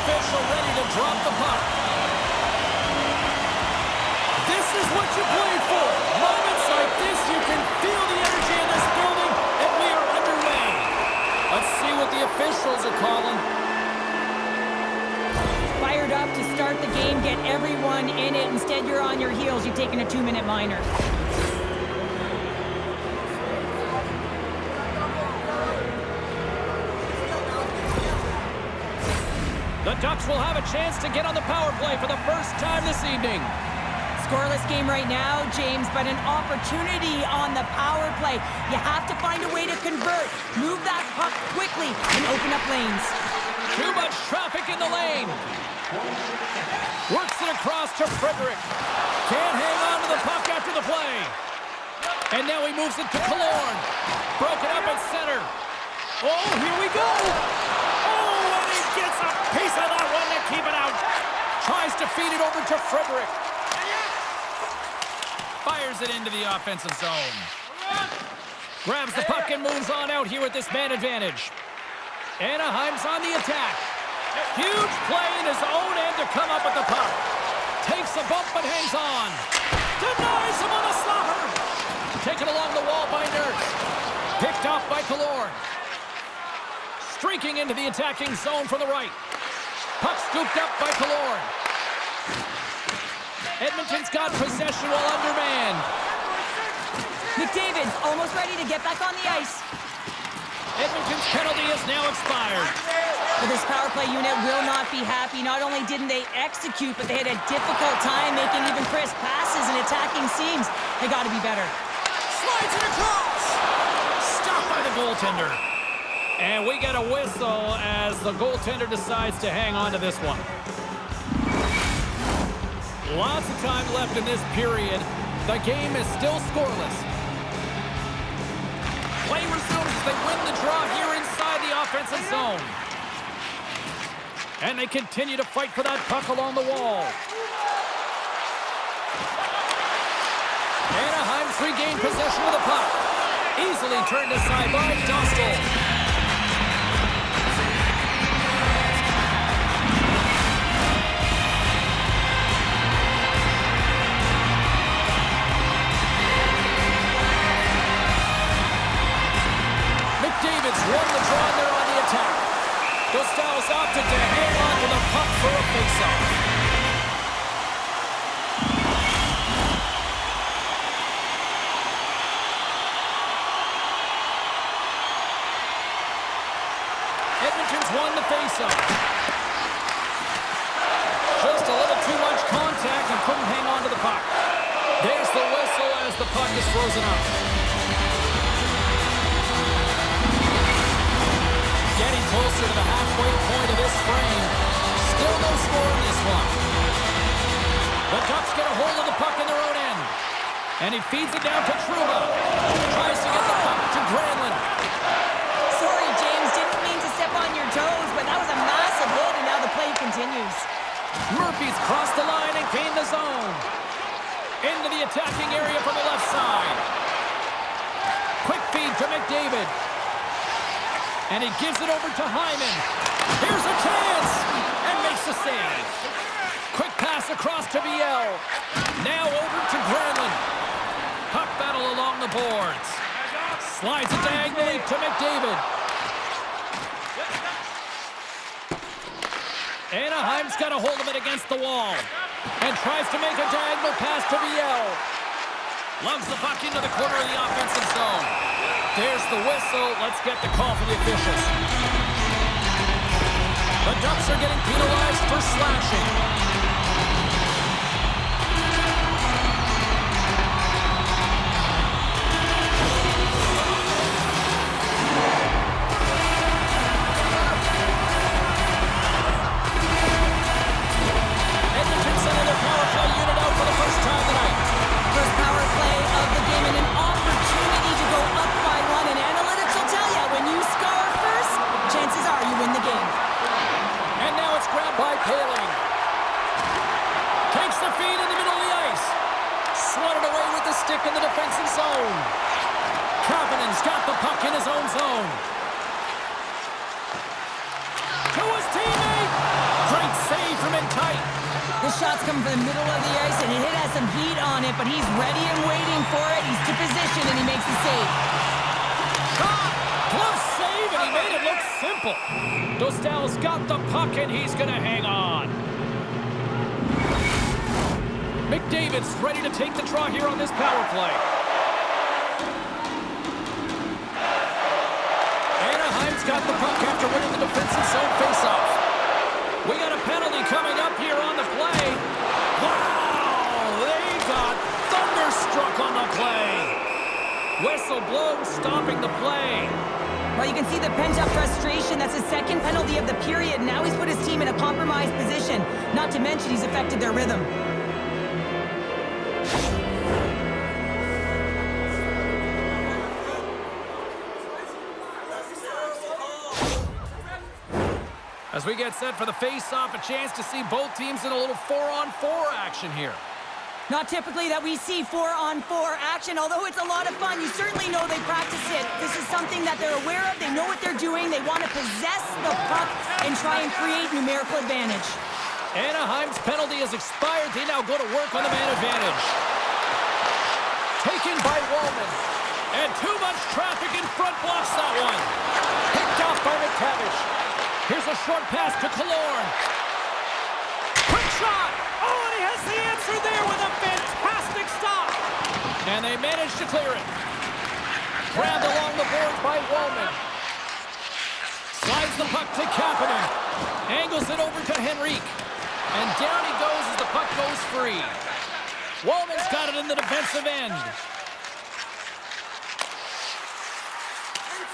official ready to drop the puck. This is what you played for. Moments like this, you can feel the energy in this building, and we are underway. Let's see what the officials are calling. Fired up to start the game, get everyone in it. Instead, you're on your heels. You've taken a 2-minute minor. The Ducks will have a chance to get on the power play for the first time this evening. Scoreless game right now, James, but an opportunity on the power play. You have to find a way to convert. Move that puck quickly and open up lanes. Too much traffic in the lane. Works it across to Frederick. Can't hang on to the puck after the play. And now he moves it to Killorn. Broken up at center. Oh, here we go. Oh, and he gets a piece of that one to keep it out. Tries to feed it over to Frederick. Fires it into the offensive zone. Grabs the puck and moves on out here with this man advantage. Anaheim's on the attack. Huge play in his own end to come up with the puck. Takes a bump but hangs on. Denies him on the slapper. Taken along the wall by Nurse. Picked off by Killorn. Streaking into the attacking zone from the right. Puck scooped up by Killorn. Edmonton's got possession while undermanned. McDavid's almost ready to get back on the ice. Edmonton's penalty has now expired. But this power play unit will not be happy. Not only didn't they execute, but they had a difficult time making even crisp passes and attacking seams. They got to be better. Slides it across. Stopped by the goaltender. And we get a whistle as the goaltender decides to hang on to this one. Lots of time left in this period. The game is still scoreless. Play resumes as they win the draw here inside the offensive zone. And they continue to fight for that puck along the wall. Anaheim's regained possession of the puck. Easily turned aside by Dostal. David's won the draw and they're on the attack. Dostal's opted to hang on to the puck for a faceoff. Edmonton's won the faceoff. Just a little too much contact and couldn't hang on to the puck. There's the whistle as the puck is frozen up. Getting closer to the halfway point of this frame. Still no score in this one. The Ducks get a hold of the puck in their own end. And he feeds it down to Trouba. Tries to get the puck to Granlund. Sorry, James. Didn't mean to step on your toes, but that was a massive hit, and now the play continues. Murphy's crossed the line and gained the zone. Into the attacking area from the left side. Quick feed to McDavid. And he gives it over to Hyman. Here's a chance! And makes the save. Quick pass across to Viel. Now over to Granlund. Puck battle along the boards. Slides it diagonally to McDavid. Anaheim's got a hold of it against the wall. And tries to make a diagonal pass to Viel. Lugs the puck into the corner of the offensive zone. There's the whistle. Let's get the call from the officials. The Ducks are getting penalized for slashing. Edmonton sending their power play unit out for the first time tonight. First power play of the game and an opportunity to go up by one. And analytics will tell you, when you score first, chances are you win the game. And now it's grabbed by Paling. Takes the feed in the middle of the ice. Swatted away with the stick in the defensive zone. Kapanen's got the puck in his own zone. To his teammate. shot's coming from the middle of the ice, and it has some heat on it, but he's ready and waiting for it. He's to position, and he makes the save. Shot! Glove save, and he made it look simple. Dostal's got the puck, and he's going to hang on. McDavid's ready to take the draw here on this power play. Anaheim's got the puck after winning the defensive zone faceoff. We got a penalty coming up here on the play. Wow! They got thunderstruck on the play. Whistle blown, stopping the play. Well, you can see the pent-up frustration. That's his second penalty of the period. Now he's put his team in a compromised position. Not to mention he's affected their rhythm. As we get set for the face-off, a chance to see both teams in a little 4-on-4 action here. Not typically that we see 4-on-4 action, although it's a lot of fun. You certainly know they practice it. This is something that they're aware of. They know what they're doing. They want to possess the puck and try and create numerical advantage. Anaheim's penalty has expired. They now go to work on the man advantage. Taken by Wallman. And too much traffic in front blocks that one. Picked off by McTavish. Here's a short pass to Killorn. Quick shot! Oh, and he has the answer there with a fantastic stop. And they managed to clear it. Grabbed along the boards by Wallman. Slides the puck to Kapanen. Angles it over to Henrique. And down he goes as the puck goes free. Wallman's got it in the defensive end.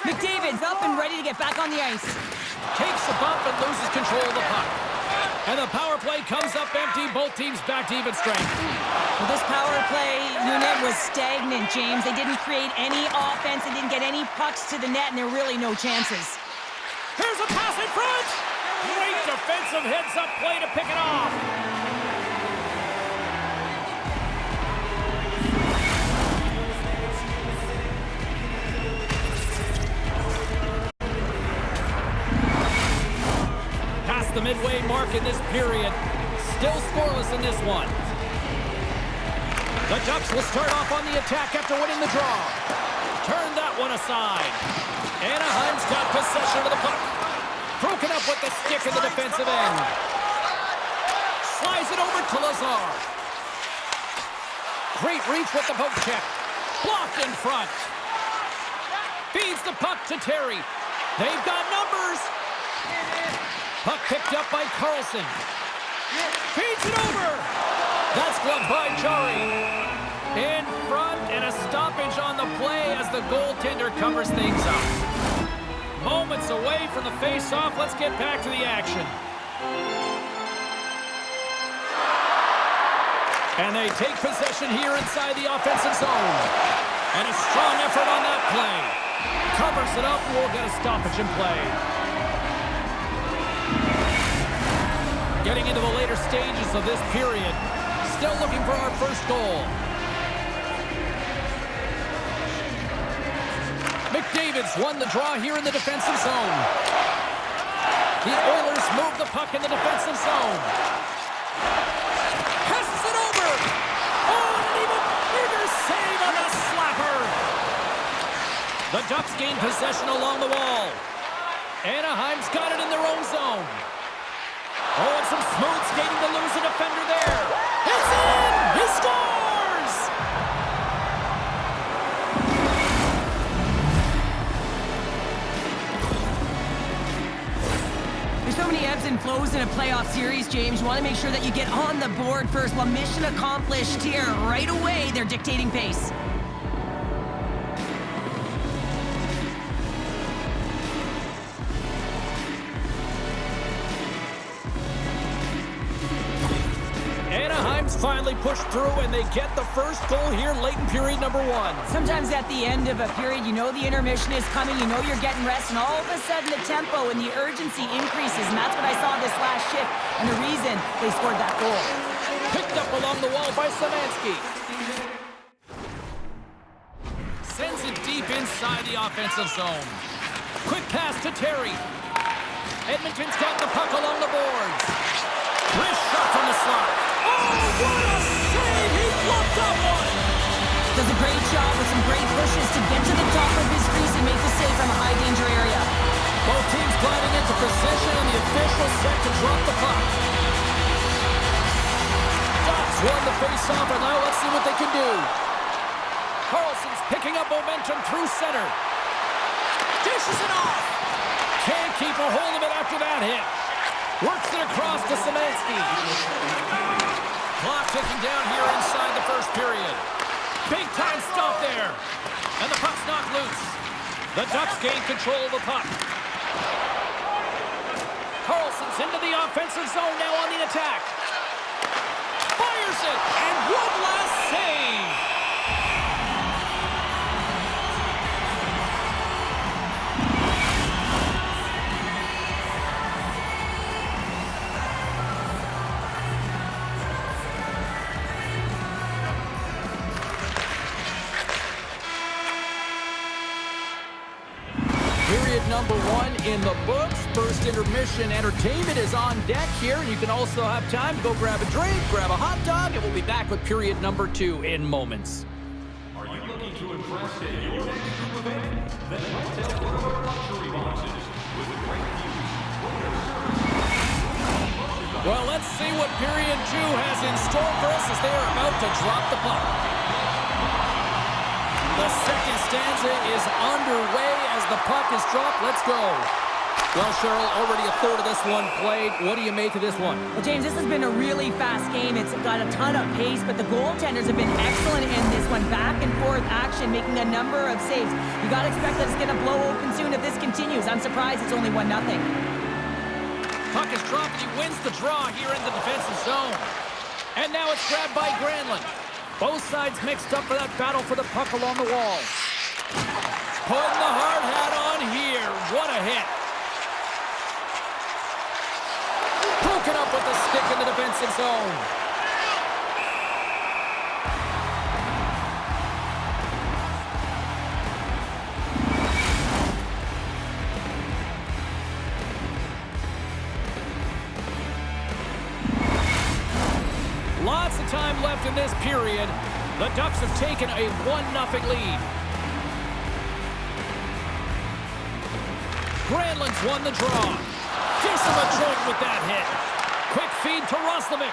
McDavid's up and ready to get back on the ice. Takes a bump and loses control of the puck. And the power play comes up empty. Both teams back to even strength. Well, this power play unit was stagnant, James. They didn't create any offense. They didn't get any pucks to the net, and there were really no chances. Here's a pass in front. Great defensive heads-up play to pick it off. The midway mark in this period. Still scoreless in this one. The Ducks will start off on the attack after winning the draw. Turn that one aside. Anaheim's got possession of the puck. Broken up with the stick in the defensive end. Slides it over to Lazar. Great reach with the poke check. Blocked in front. Feeds the puck to Terry. They've got numbers. Puck picked up by Carlson. Feeds it over. That's gloved by Jari. In front and a stoppage on the play as the goaltender covers things up. Moments away from the face-off. Let's get back to the action. And they take possession here inside the offensive zone. And a strong effort on that play. Covers it up. We'll get a stoppage in play. Getting into the later stages of this period. Still looking for our first goal. McDavid's won the draw here in the defensive zone. The Oilers move the puck in the defensive zone. Passes it over. Oh, and an even bigger save on the slapper. The Ducks gain possession along the wall. Anaheim's got it in their own zone. Oh, and some smooth skating to lose a defender there. It's in! He scores! There's so many ebbs and flows in a playoff series, James. You want to make sure that you get on the board first. Well, mission accomplished here. Right away, they're dictating pace. Finally pushed through, and they get the first goal here late in period number one. Sometimes at the end of a period, you know the intermission is coming, you know you're getting rest, and all of a sudden the tempo and the urgency increases, and that's what I saw this last shift, and the reason they scored that goal. Picked up along the wall by Szymanski. Sends it deep inside the offensive zone. Quick pass to Terry. Edmonton's got the puck along the boards. Wrist shot from the slot. what a save! He flipped up one! Does a great job with some great pushes to get to the top of his crease and make the save from a high-danger area. Both teams gliding into position, and the official set to drop the puck. Ducks won the face-off, and now let's see what they can do. Carlson's picking up momentum through center. Dishes it off. Can't keep a hold of it after that hit. Works it across to Szymanski. Clock ticking down here inside the first period. Big time stop there. And the puck's knocked loose. The Ducks gain control of the puck. Carlson's into the offensive zone now on the attack. Fires it, and one last save. Period number 1 in the books. First intermission entertainment is on deck here. You can also have time to go grab a drink, grab a hot dog, and we'll be back with period number 2 in moments. Are you looking to impress in your next group event? Then rent out one of our luxury boxes with a great view. Well, let's see what period 2 has in store for us as they are about to drop the puck. The second stanza is underway as the puck is dropped. Let's go. Well, Cheryl, already a third of this one played. What do you make of this one? Well, James, this has been a really fast game. It's got a ton of pace, but the goaltenders have been excellent in this one. Back and forth action, making a number of saves. You got to expect that it's going to blow open soon if this continues. I'm surprised it's only 1-0. Puck is dropped, and he wins the draw here in the defensive zone. And now it's grabbed by Granlund. Both sides mixed up for that battle for the puck along the wall. Putting the hard hat on here. What a hit. Broken up with the stick in the defensive zone. Lots of time left in this period. The Ducks have taken a 1-0 lead. Granlund's won the draw. Gives him a joint with that hit. Quick feed to Roslovic.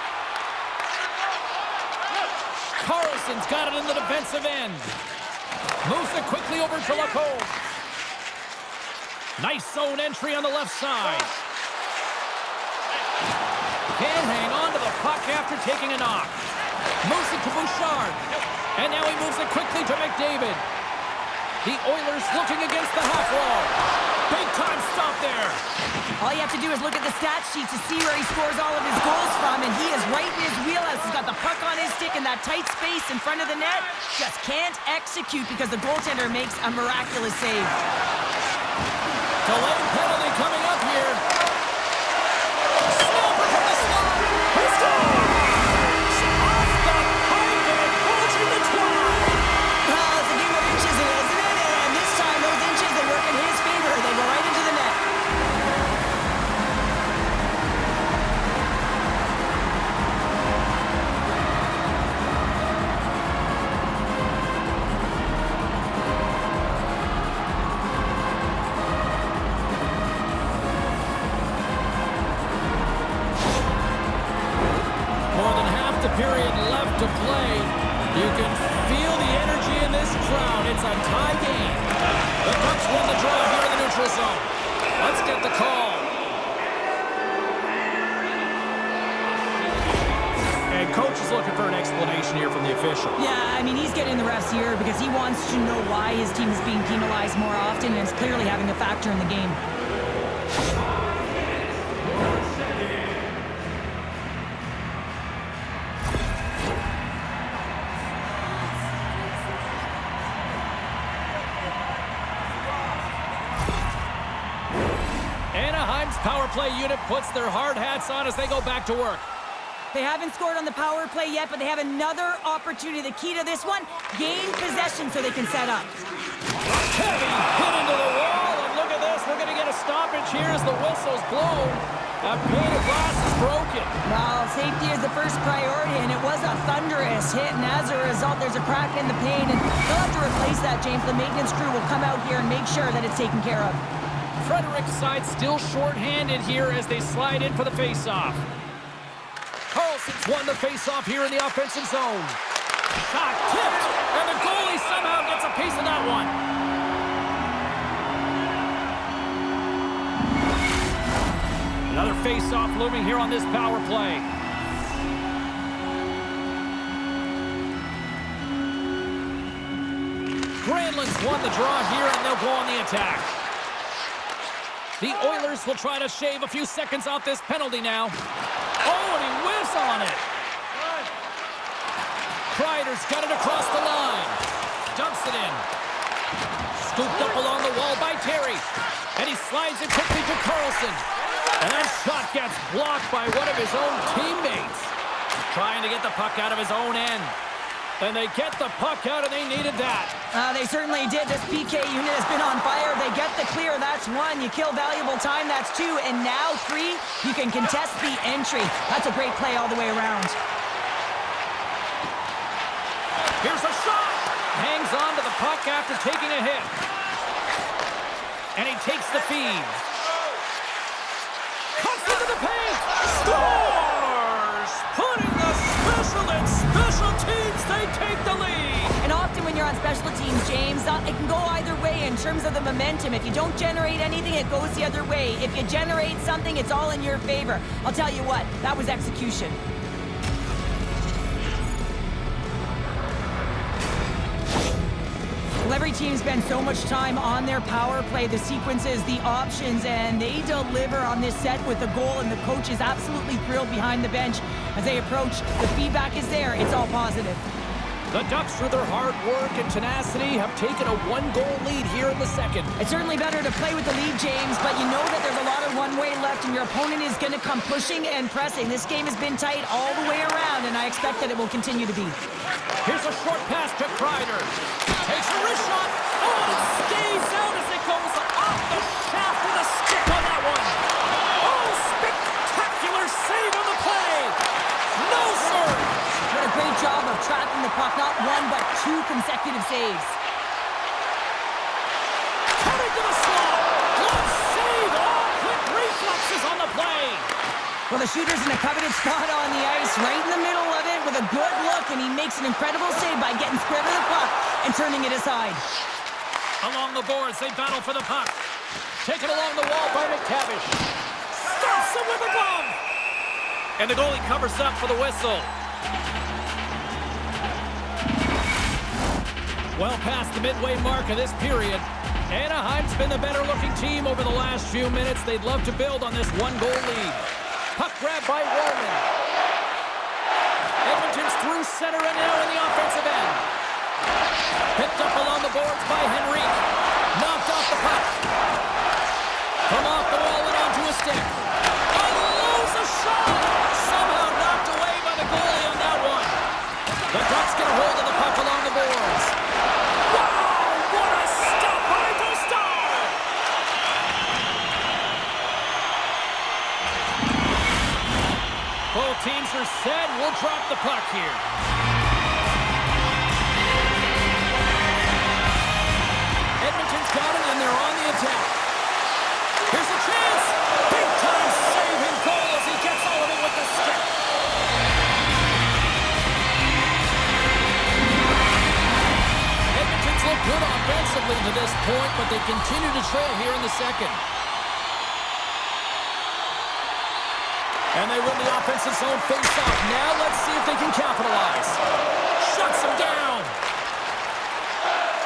Carlson's got it in the defensive end. Moves it quickly over to Lacombe. Nice zone entry on the left side. Can't hang on to the puck after taking a knock. Moves it to Bouchard. And now he moves it quickly to McDavid. The Oilers looking against the half wall. Big time stop there. All you have to do is look at the stat sheet to see where he scores all of his goals from, and he is right in his wheelhouse. He's got the puck on his stick in that tight space in front of the net. Just can't execute because the goaltender makes a miraculous save. Delayed penalty coming up here. Snapper from the slot. He scores! Off the pipe and pushing the twine. Well, it's a game of inches, isn't it? And this time, those inches, they work in his favor. They go right into the net. More than half the period left to play. You can feel the energy in this crowd. It's a tie game. The Ducks win the draw here in the neutral zone. Let's get the call. And coach is looking for an explanation here from the official. Yeah, I mean, he's getting the refs here because he wants to know why his team is being penalized more often, and it's clearly having a factor in the game. Anaheim's power play unit puts their hard hats on as they go back to work. They haven't scored on the power play yet, but they have another opportunity. The key to this one, gain possession so they can set up. Heavy hit into the wall, and look at this. We're going to get a stoppage here as the whistle's blown. A pane of glass is broken. Well, safety is the first priority, and it was a thunderous hit, and as a result, there's a crack in the pane, and they'll have to replace that, James. The maintenance crew will come out here and make sure that it's taken care of. Frederick's side still short-handed here as they slide in for the face-off. Carlson's won the face-off here in the offensive zone. Shot tipped, and the goalie somehow gets a piece of that one. Another face-off looming here on this power play. Granlund's won the draw here, and they'll go on the attack. The Oilers will try to shave a few seconds off this penalty now. Oh, and he whiffs on it. Kreider's got it across the line. Dumps it in. Scooped up along the wall by Terry. And he slides it quickly to Carlson. And that shot gets blocked by one of his own teammates. Trying to get the puck out of his own end. And they get the puck out, and they needed that. They certainly did. This PK unit has been on fire. They get the clear. That's one. You kill valuable time. That's two. And now three, you can contest the entry. That's a great play all the way around. Here's a shot. Hangs on to the puck after taking a hit. And he takes the feed. Cuts into the paint. Scores! Putting the special in special teams. They take the lead. And often when you're on special teams, James, it can go either way in terms of the momentum. If you don't generate anything, it goes the other way. If you generate something, it's all in your favor. I'll tell you what, that was execution. Well, every team spends so much time on their power play, the sequences, the options, and they deliver on this set with a goal, and the coach is absolutely thrilled behind the bench as they approach. The feedback is there. It's all positive. The Ducks, through their hard work and tenacity, have taken a one-goal lead here in the second. It's certainly better to play with the lead, James, but you know that there's a lot of one-way left, and your opponent is going to come pushing and pressing. This game has been tight all the way around, and I expect that it will continue to be. Here's a short pass to Kreider. Takes a wrist shot. Oh, it stays out as it goes off the shaft with a stick on that one. Oh, spectacular save on the play. No, sir. What a great job of tracking the puck. Not one, but two consecutive saves. Coming to the slot. Glove save. Oh, quick reflexes on the play. Well, the shooter's in a coveted spot on the ice, right in the middle of it with a good look, and he makes an incredible save by getting square to the puck and turning it aside. Along the boards, they battle for the puck. Taken along the wall by McTavish. Stops him with a glove. And the goalie covers up for the whistle. Well past the midway mark of this period. Anaheim's been the better-looking team over the last few minutes. They'd love to build on this one-goal lead. Puck grab by Roman. Edmonton's through center and now in the offensive end. Picked up along the boards by Henrique. Knocked off the puck. From off the wall and onto a stick. Unloads a shot! Somehow knocked away by the goalie on that one. The Ducks get a hold of the puck along the boards. Wow! What a stop by Dostal! Both teams are set. We'll drop the puck here. Edmonton's got it, and they're on the attack. Here's a chance. Big-time saving goal as he gets all of it with the stick. Edmonton's looked good offensively to this point, but they continue to trail here in the second. And they win the offensive zone face-off. Now let's see if they can capitalize. Shuts him down.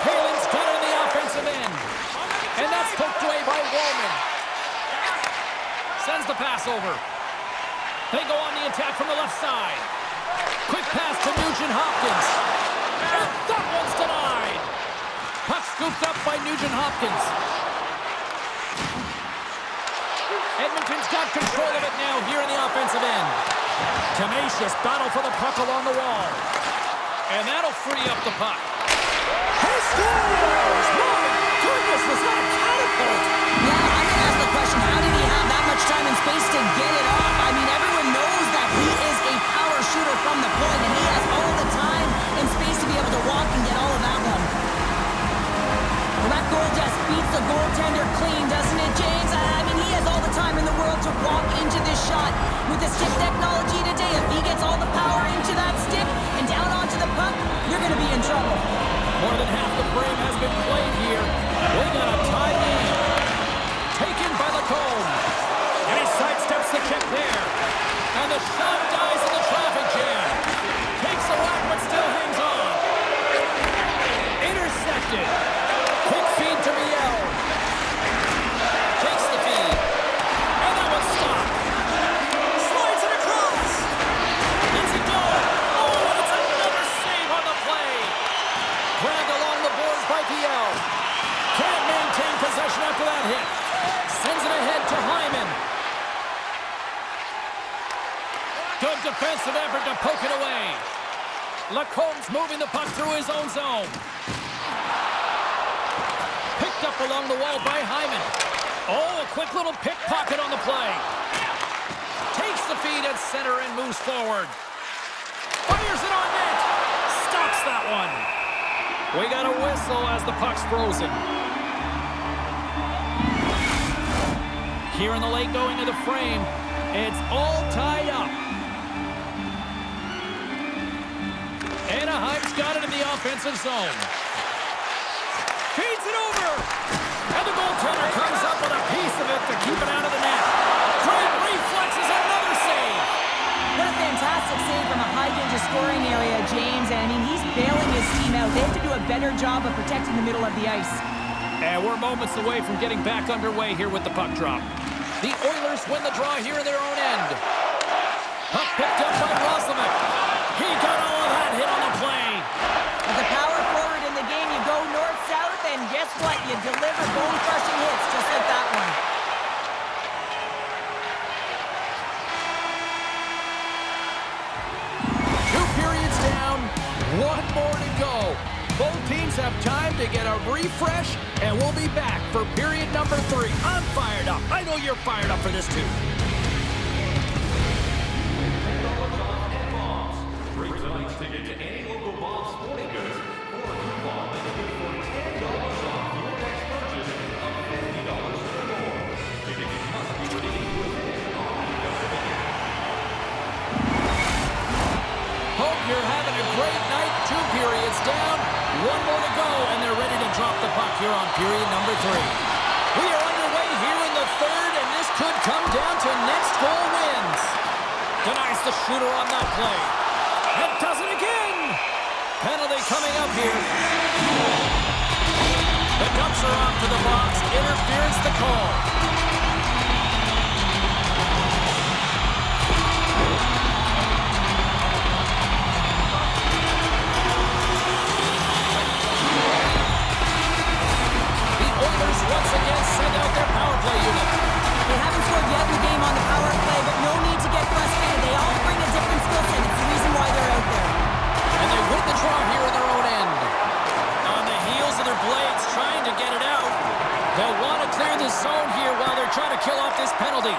Palin's got it in the offensive end. And that's poked away by Roman. Sends the pass over. They go on the attack from the left side. Quick pass to Nugent-Hopkins. And that one's denied. Puck scooped up by Nugent-Hopkins. Edmonton's got control of it now here in the offensive end. Tenacious battle for the puck along the wall. And that'll free up the puck. He scores! My goodness, was that a catapult? Yeah, I'm going to ask the question, how did he have that much time and space to get it off. I mean, everyone knows that he is a power shooter from the point, and he has all the time and space to be able to walk and get all of that one. Well, that goal just beats the goaltender clean, doesn't it, James? I mean, he has all the time in the world to walk into this shot. With the stick technology today, if he gets all the power into that stick and down onto the puck, you're going to be in trouble. More than half the frame has been played here. We got a tie lead. Taken by Lacombe. And he sidesteps the check there. And the shot dies in the traffic jam. Takes a whack but still hangs on. Intercepted. Quick feed to Riel. Takes the feed. And that one's stopped. Slides it across. Lets it go. Oh, and it's another save on the play. Grabbed along the boards by Viel. Can't maintain possession after that hit. Sends it ahead to Hyman. Good defensive effort to poke it away. Lacombe's moving the puck through his own zone. Picked up along the wall by Hyman. Oh, a quick little pickpocket on the play. Takes the feed at center and moves forward. Fires it on net. Stops that one. We got a whistle as the puck's frozen. Here in the late going of the frame, it's all tied up. Anaheim's got it in the offensive zone. Feeds it over. And the goaltender comes up with a piece of it to keep it out of the net. Great reflexes, another save. What a fantastic save from a high-danger scoring area, James. And I mean, he's bailing his team out. They have to do a better job of protecting the middle of the ice. And we're moments away from getting back underway here with the puck drop. The Oilers win the draw here in their own end. Puck picked up by Roslovic. He got all of that hit on the play. As a power forward in the game, you go north-south, and guess what? You deliver bone-crushing hits just like that one. Two periods down, one more to go. Both teams have time to get a refresh, and we'll be back for period number 3. I'm fired up. I know you're fired up for this too. Bring tonight's ticket to any local Bob's Sporting Goods or a coupon that you get for $10 off your next purchase of $50 or more. Tickets must be redeemed within Hope you're having a great night. 2 periods down, 1 more to go, and they're ready to drop the puck here on period number 3. We are underway here in the 3rd, and this could come down to next goal wins. Denies the shooter on that play. And does it again! Penalty coming up here. The dumps are off to the box. Interference the call. The Oilers once again send out their power play unit. They haven't scored yet in the game on the power play, but no need to get frustrated. They all bring a different skill set. It's the reason why they're out there. And they win the draw here in their own end. On the heels of their blades trying to get it out. They'll want to clear the zone here while they're trying to kill off this penalty.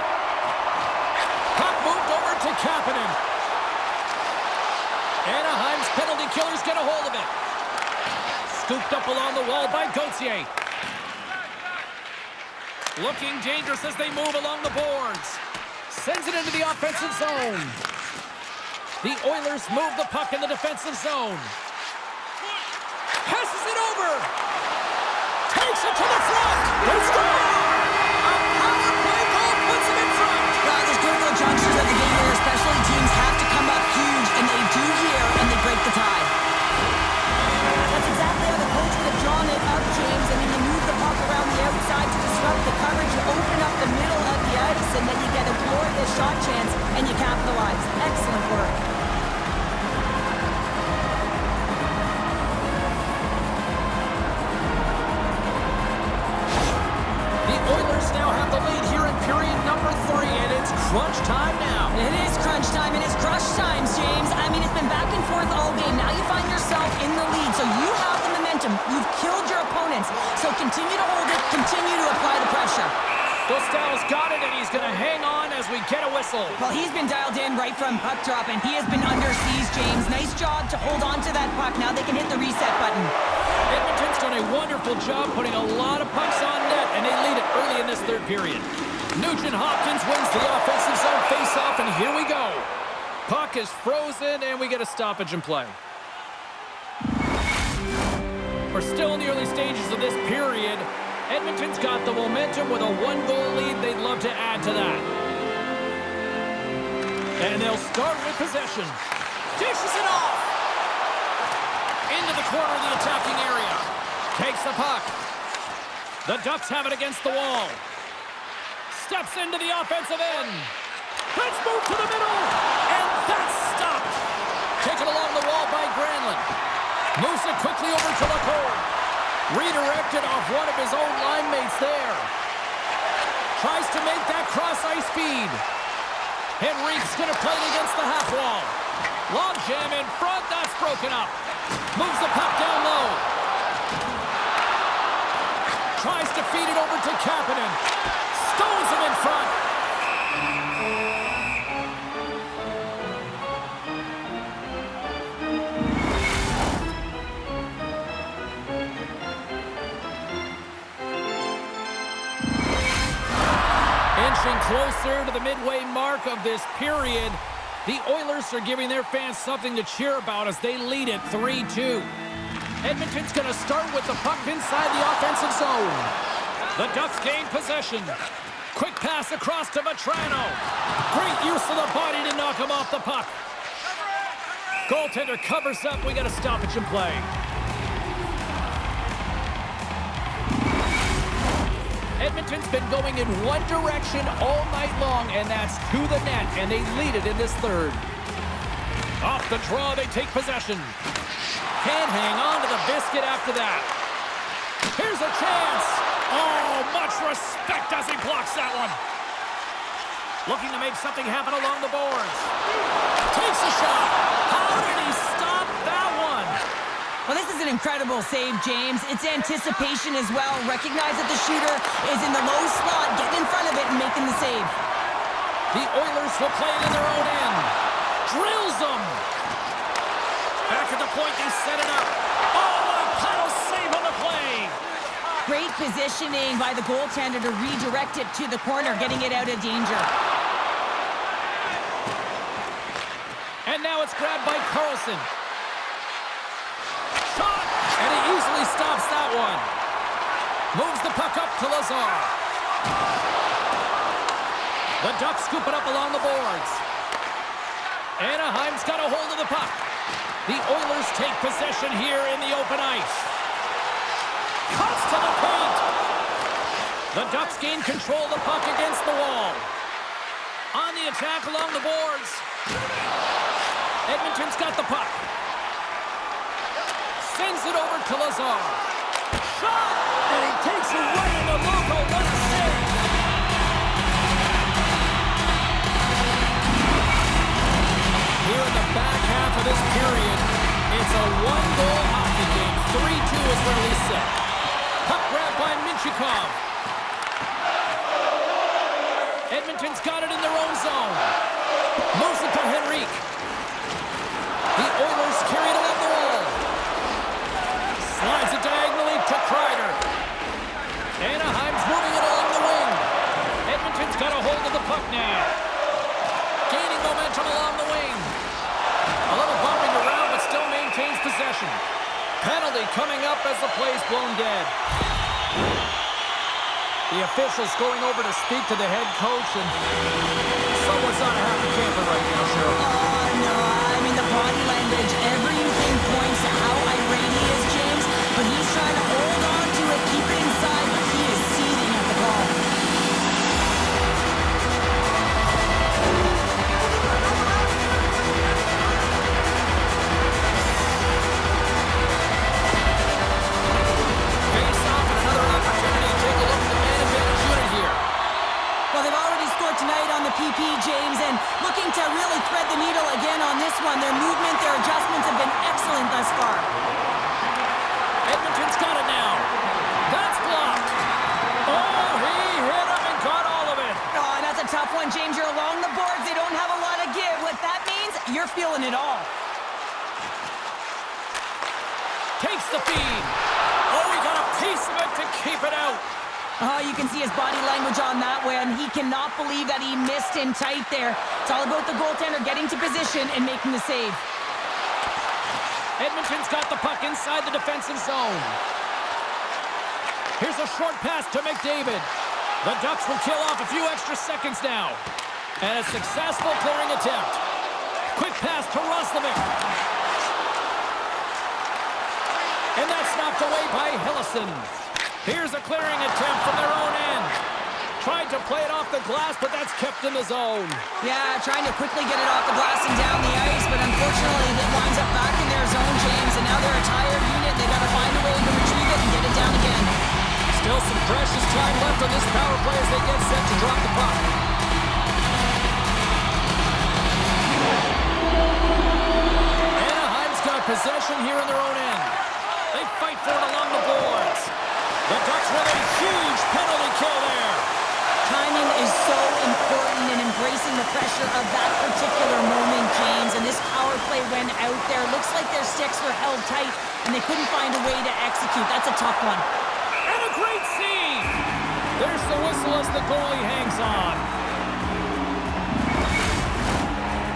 Puck moved over to Kapanen. Anaheim's penalty killers get a hold of it. Scooped up along the wall by Gauthier. Looking dangerous as they move along the boards. Sends it into the offensive zone. The Oilers move the puck in the defensive zone. Passes it over. Takes it to the front. They score! A power play goal puts them in front. There's critical junctures of the game where especially teams have to come up huge, and they do here, and they break the tie. That's exactly how the coach would have drawn it up, James. I mean, you move the puck around the outside to disrupt the coverage, you open up the middle of the ice, and then you get a glorious shot chance, and you capitalize. Excellent work. The Oilers now have the lead here in period number 3, and it's crunch time now. It is crunch time, and it's crush times, James. I mean, it's been back and forth all game. Now you find yourself in the lead, so you have the momentum. You've killed your opponents, so continue to hold it, continue to apply the pressure. Dostal's got it, and he's going to hang on as we get a whistle. Well, he's been dialed in right from puck drop, and he has been under siege, James. Nice job to hold on to that puck. Now they can hit the reset button. Edmonton's done a wonderful job putting a lot of pucks on net, and they lead it early in this third period. Nugent Hopkins wins the offensive zone faceoff, and here we go. Puck is frozen, and we get a stoppage in play. We're still in the early stages of this period. Edmonton's got the momentum with a one-goal lead. They'd love to add to that. And they'll start with possession. Dishes it off. Into the corner of the attacking area. Takes the puck. The Ducks have it against the wall. Steps into the offensive end. Let's move to the middle. And that's stopped. Taken along the wall by Granlund. Moves it quickly over to Lacour. Redirected off one of his own line mates there. Tries to make that cross-ice feed. Henrique's going to play it against the half wall. Long jam in front. That's broken up. Moves the puck down low. Tries to feed it over to Kapanen. Stones him in front. Inching closer to the midway mark of this period, the Oilers are giving their fans something to cheer about as they lead it 3-2. Edmonton's going to start with the puck inside the offensive zone. The Ducks gain possession. Quick pass across to Vetrano. Great use of the body to knock him off the puck. Goaltender covers up. We got a stoppage in play. Edmonton's been going in one direction all night long, and that's to the net, and they lead it in this third. Off the draw, they take possession. Can't hang on to the biscuit after that. Here's a chance. Oh, much respect as he blocks that one. Looking to make something happen along the boards. Takes a shot. How did he stop that one? Well, this is an incredible save, James. It's anticipation as well. Recognize that the shooter is in the low slot, getting in front of it and making the save. The Oilers will play it in their own end. Drills them. Back at the point, they set it up. Oh, what a paddle save on the play. Great positioning by the goaltender to redirect it to the corner, getting it out of danger. And now it's grabbed by Carlson. Shot! And he easily stops that one. Moves the puck up to Lazar. The Ducks scoop it up along the boards. Anaheim's got a hold of the puck. The Oilers take possession here in the open ice. Cuts to the paint. The Ducks gain control of the puck against the wall. On the attack along the boards. Edmonton's got the puck. Sends it over to Lazar. Shot! And he takes it right in the logo. What a save! Here in the back half of this period, it's a one-goal hockey game. 3-2 is where we sit. Puck grab by Minchikov. Edmonton's got it in their own zone. Moves it to Henrique. The Oilers carry it along the wall. Slides it diagonally to Kreider. Anaheim's moving it along the wing. Edmonton's got a hold of the puck now. Gaining momentum along the wing. A little bumping around, but still maintains possession. Penalty coming up as the play's blown dead. The officials going over to speak to the head coach, and someone's not a happy camper right now, Cheryl. Oh, no. I mean, the body language, everything points to how irate he is, James. But he's trying to hold on to it, keep it inside, but he is seething at the ball. Face off and another opportunity to take a look at the man advantage unit here. Well, they've already scored tonight on the PP, James, and looking to really thread the needle takes the feed. Oh, he got a piece of it to keep it out. Oh, you can see his body language on that one. He cannot believe that he missed in tight there. It's all about the goaltender getting to position and making the save. Edmonton's got the puck inside the defensive zone. Here's a short pass to McDavid. The Ducks will kill off a few extra seconds now. And a successful clearing attempt. Quick pass to Roslovic. And that's knocked away by Hillison. Here's a clearing attempt from their own end. Tried to play it off the glass, but that's kept in the zone. Yeah, trying to quickly get it off the glass and down the ice, but unfortunately it winds up back in their zone, James, and now they're a tired unit. They got to find a way to retrieve it and get it down again. Still some precious time left on this power play as they get set to drop the puck. Anaheim's got possession here in their own end. They fight for it along the boards. The Ducks with a huge penalty kill there. Timing is so important in embracing the pressure of that particular moment, James, and this power play went out there. Looks like their sticks were held tight, and they couldn't find a way to execute. That's a tough one. And a great save. There's the whistle as the goalie hangs on.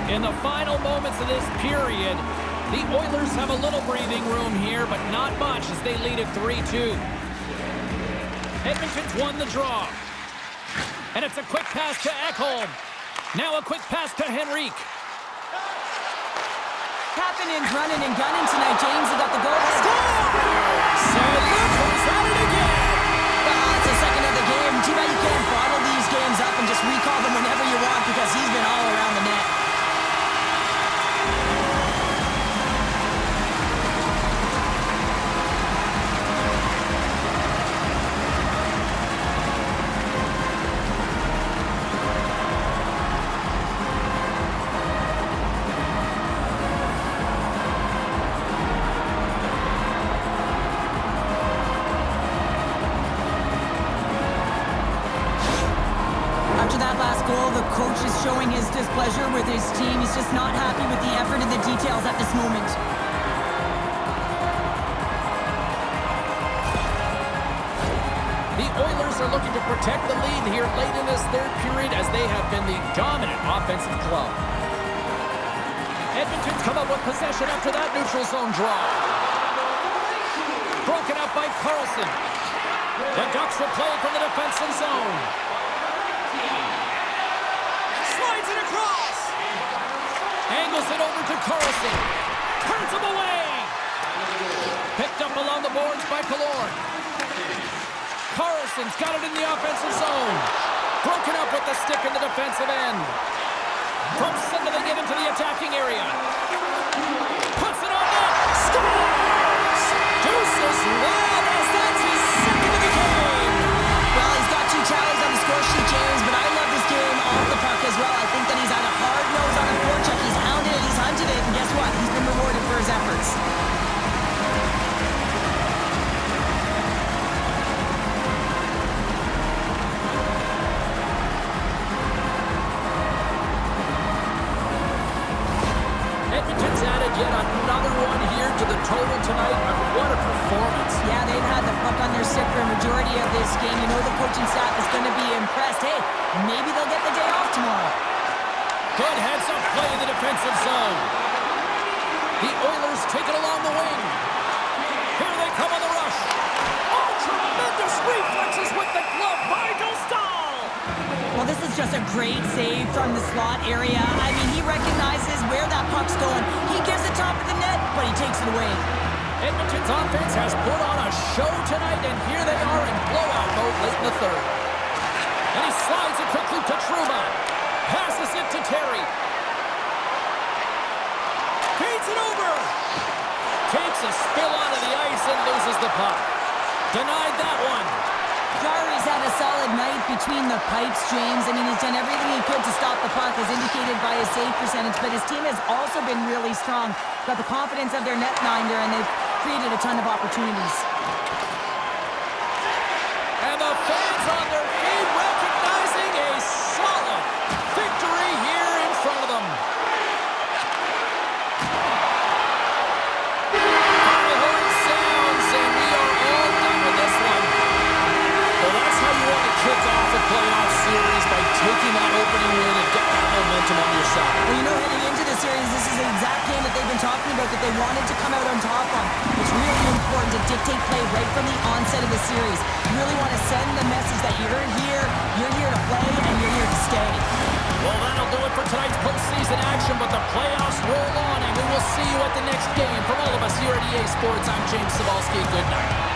In the final moments of this period, the Oilers have a little breathing room here, but not much as they lead at 3-2. Edmonton's won the draw. And it's a quick pass to Ekholm. Now a quick pass to Henrique. Kapanen's running and gunning tonight, James. He got the goal. Score! So look who's at it again. It's the second of the game. Too bad you can't bottle these games up and just recall them whenever you want because he's been all around the net. Coach is showing his displeasure with his team. He's just not happy with the effort and the details at this moment. The Oilers are looking to protect the lead here late in this third period as they have been the dominant offensive club. Edmonton's come up with possession after that neutral zone draw. Broken up by Carlson. The Ducks will play from the defensive zone. Slides it across. Angles it over to Carlson. Turns him away. Picked up along the boards by Killorn. Carlson's got it in the offensive zone. Broken up with the stick in the defensive end. From center they get into the attacking area. Puts it on net. Scores! Deuces Wilders. That's his second of the game. Well, he's got 2 tallies on the score sheet, James, but I love this game off the puck as well. I think that he's had a hard nose on the forecheck. He's hounded it, he's hunted it, and guess what? He's been rewarded for his efforts. Edmonton's added yet another one here to the total tonight. What a performance. Yeah, they've had the puck on their stick for a majority of this game. You know the coaching staff is going to be impressed. Hey, maybe they'll get the day off tomorrow. Good heads-up play in the defensive zone. The Oilers take it along the wing. Here they come on the rush. Oh, tremendous reflexes with the glove by Dostal. Well, this is just a great save from the slot area. I mean, he recognizes where that puck's going. He gives it top of the net, but he takes it away. Edmonton's offense has put on a show tonight, and here they are in blowout mode late in the third. And he slides it quickly to Trouba. Passes it to Terry. Feeds it over. Takes a spill onto the ice and loses the puck. Denied that one. Jari's had a solid night between the pipes, James. I mean, he's done everything he could to stop the puck, as indicated by his save percentage, but his team has also been really strong. Got the confidence of their netminder, and they've created a ton of opportunities. And the fans on their feet recognizing a solid victory here in front of them. Horn says up. Well, you know, heading into the series, this is the exact game that they've been talking about that they wanted to come out on top on. It's really important to dictate play right from the onset of the series. You really want to send the message that you're here to play, and you're here to stay. Well, that'll do it for tonight's postseason action, but the playoffs roll on, and we will see you at the next game. From all of us here at EA Sports, I'm James Cybulski. Good night.